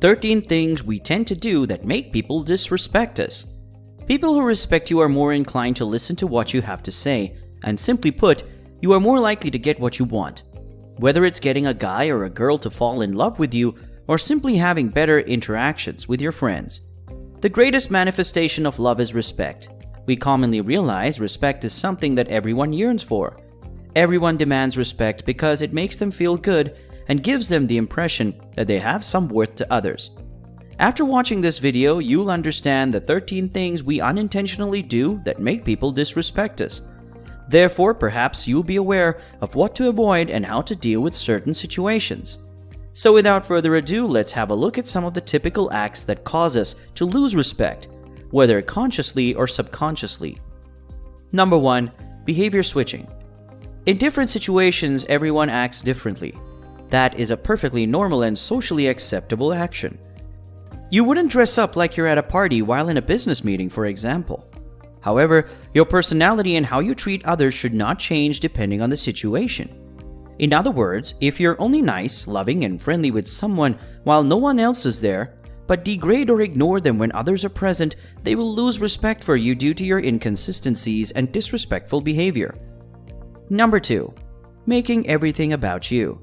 13 things we tend to do that make people disrespect us. People who respect you are more inclined to listen to what you have to say, and simply put, you are more likely to get what you want. Whether it's getting a guy or a girl to fall in love with you, or simply having better interactions with your friends. The greatest manifestation of love is respect. We commonly realize respect is something that everyone yearns for. Everyone demands respect because it makes them feel good and gives them the impression that they have some worth to others. After watching this video, you'll understand the 13 things we unintentionally do that make people disrespect us. Therefore, perhaps you'll be aware of what to avoid and how to deal with certain situations. So without further ado, let's have a look at some of the typical acts that cause us to lose respect, whether consciously or subconsciously. Number 1. Behavior switching. In different situations, everyone acts differently. That is a perfectly normal and socially acceptable action. You wouldn't dress up like you're at a party while in a business meeting, for example. However, your personality and how you treat others should not change depending on the situation. In other words, if you're only nice, loving, and friendly with someone while no one else is there, but degrade or ignore them when others are present, they will lose respect for you due to your inconsistencies and disrespectful behavior. Number 2. Making everything about you.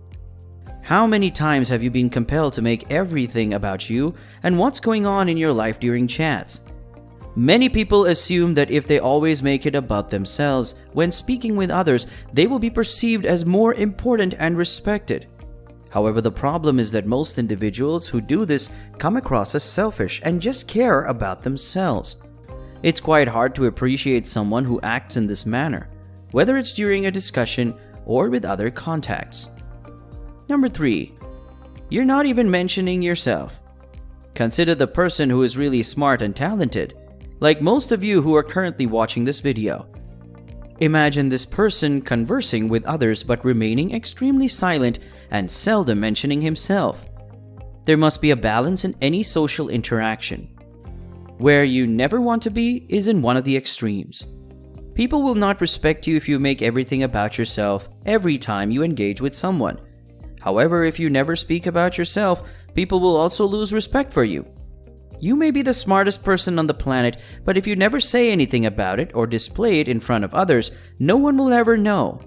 How many times have you been compelled to make everything about you and what's going on in your life during chats? Many people assume that if they always make it about themselves when speaking with others, they will be perceived as more important and respected. However, the problem is that most individuals who do this come across as selfish and just care about themselves. It's quite hard to appreciate someone who acts in this manner, whether it's during a discussion or with other contacts. Number 3. You're not even mentioning yourself. Consider the person who is really smart and talented, like most of you who are currently watching this video. Imagine this person conversing with others but remaining extremely silent and seldom mentioning himself. There must be a balance in any social interaction. Where you never want to be is in one of the extremes. People will not respect you if you make everything about yourself every time you engage with someone. However, if you never speak about yourself, people will also lose respect for you. You may be the smartest person on the planet, but if you never say anything about it or display it in front of others, no one will ever know.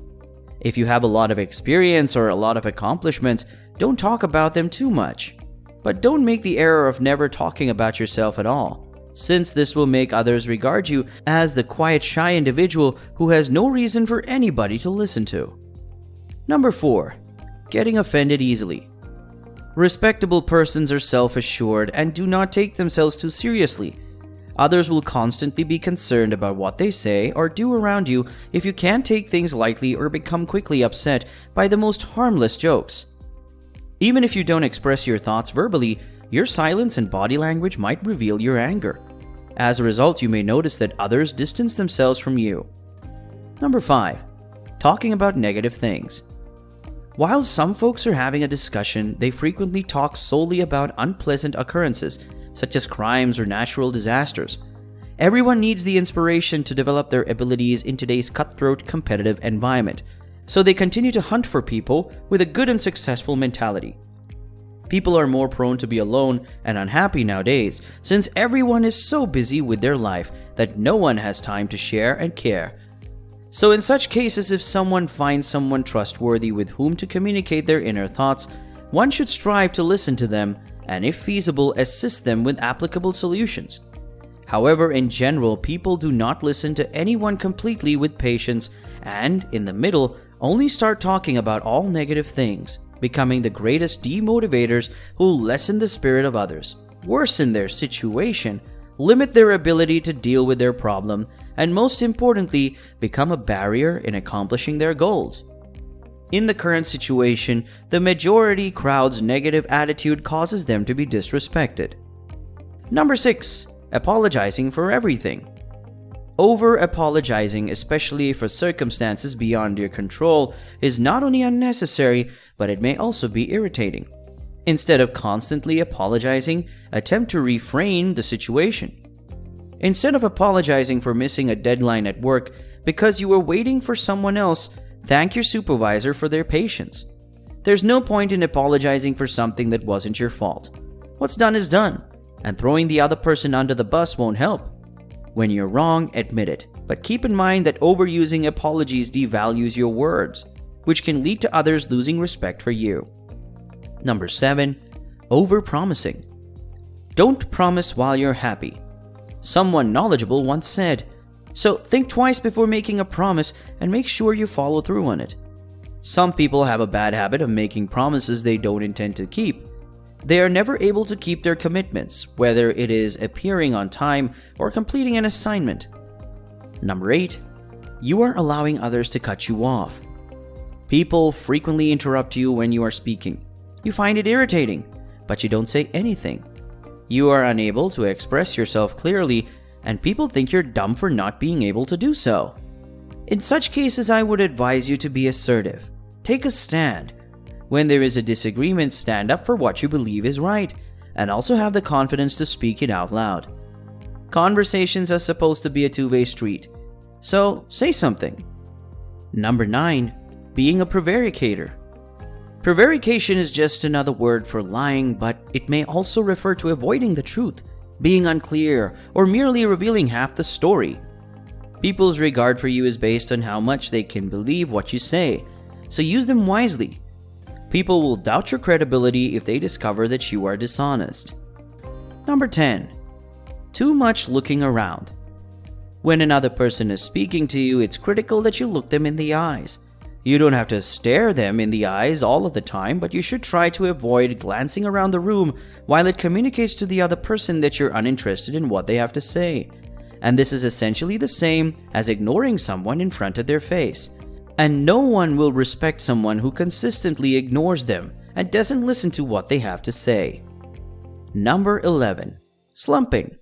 If you have a lot of experience or a lot of accomplishments, don't talk about them too much. But don't make the error of never talking about yourself at all, since this will make others regard you as the quiet, shy individual who has no reason for anybody to listen to. Number 4. Getting offended easily. Respectable persons are self-assured and do not take themselves too seriously. Others will constantly be concerned about what they say or do around you if you can't take things lightly or become quickly upset by the most harmless jokes. Even if you don't express your thoughts verbally, your silence and body language might reveal your anger. As a result, you may notice that others distance themselves from you. Number 5. Talking about negative things. While some folks are having a discussion, they frequently talk solely about unpleasant occurrences, such as crimes or natural disasters. Everyone needs the inspiration to develop their abilities in today's cutthroat competitive environment, so they continue to hunt for people with a good and successful mentality. People are more prone to be alone and unhappy nowadays, since everyone is so busy with their life that no one has time to share and care. So in such cases, if someone finds someone trustworthy with whom to communicate their inner thoughts, one should strive to listen to them and, if feasible, assist them with applicable solutions. However, in general, people do not listen to anyone completely with patience and, in the middle, only start talking about all negative things, becoming the greatest demotivators who lessen the spirit of others, worsen their situation, limit their ability to deal with their problem, and most importantly, become a barrier in accomplishing their goals. In the current situation, the majority crowd's negative attitude causes them to be disrespected. Number 6. Apologizing for everything. Over-apologizing, especially for circumstances beyond your control, is not only unnecessary, but it may also be irritating. Instead of constantly apologizing, attempt to reframe the situation. Instead of apologizing for missing a deadline at work because you were waiting for someone else, thank your supervisor for their patience. There's no point in apologizing for something that wasn't your fault. What's done is done, and throwing the other person under the bus won't help. When you're wrong, admit it, but keep in mind that overusing apologies devalues your words, which can lead to others losing respect for you. Number 7. Overpromising. Don't promise while you're happy. Someone knowledgeable once said, so think twice before making a promise and make sure you follow through on it. Some people have a bad habit of making promises they don't intend to keep. They are never able to keep their commitments, whether it is appearing on time or completing an assignment. Number 8. You are allowing others to cut you off. People frequently interrupt you when you are speaking. You find it irritating, but you don't say anything. You are unable to express yourself clearly, and people think you're dumb for not being able to do so. In such cases, I would advise you to be assertive. Take a stand. When there is a disagreement, stand up for what you believe is right, and also have the confidence to speak it out loud. Conversations are supposed to be a two-way street, so say something. Number 9. Being a prevaricator. Prevarication is just another word for lying, but it may also refer to avoiding the truth, being unclear, or merely revealing half the story. People's regard for you is based on how much they can believe what you say, so use them wisely. People will doubt your credibility if they discover that you are dishonest. Number 10. Too much looking around. When another person is speaking to you, it's critical that you look them in the eyes. You don't have to stare them in the eyes all of the time, but you should try to avoid glancing around the room while it communicates to the other person that you're uninterested in what they have to say. And this is essentially the same as ignoring someone in front of their face. And no one will respect someone who consistently ignores them and doesn't listen to what they have to say. Number 11. Slumping.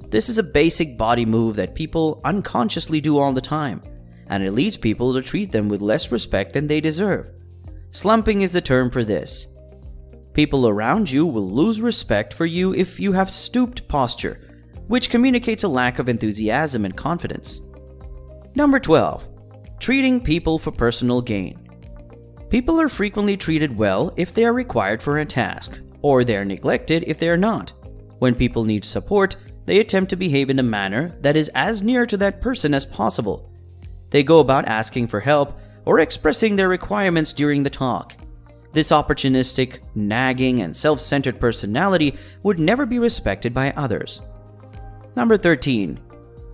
This is a basic body move that people unconsciously do all the time, and it leads people to treat them with less respect than they deserve. Slumping is the term for this. People around you will lose respect for you if you have stooped posture, which communicates a lack of enthusiasm and confidence. Number 12. Treating people for personal gain. People are frequently treated well if they are required for a task, or they are neglected if they are not. When people need support, they attempt to behave in a manner that is as near to that person as possible. They go about asking for help or expressing their requirements during the talk. This opportunistic, nagging, and self-centered personality would never be respected by others. Number 13.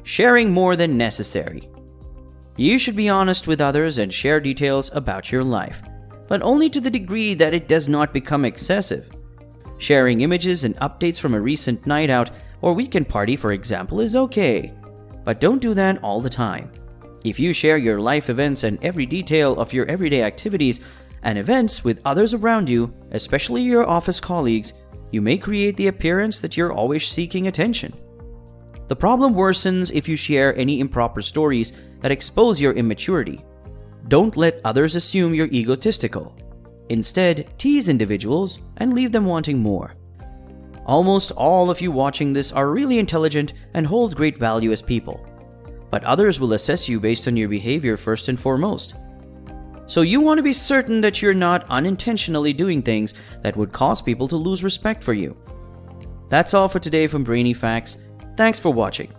Sharing more than necessary. You should be honest with others and share details about your life, but only to the degree that it does not become excessive. Sharing images and updates from a recent night out or weekend party, for example, is okay, but don't do that all the time. If you share your life events and every detail of your everyday activities and events with others around you, especially your office colleagues, you may create the appearance that you're always seeking attention. The problem worsens if you share any improper stories that expose your immaturity. Don't let others assume you're egotistical. Instead, tease individuals and leave them wanting more. Almost all of you watching this are really intelligent and hold great value as people, but others will assess you based on your behavior first and foremost. So you want to be certain that you're not unintentionally doing things that would cause people to lose respect for you. That's all for today from Brainy Facts. Thanks for watching.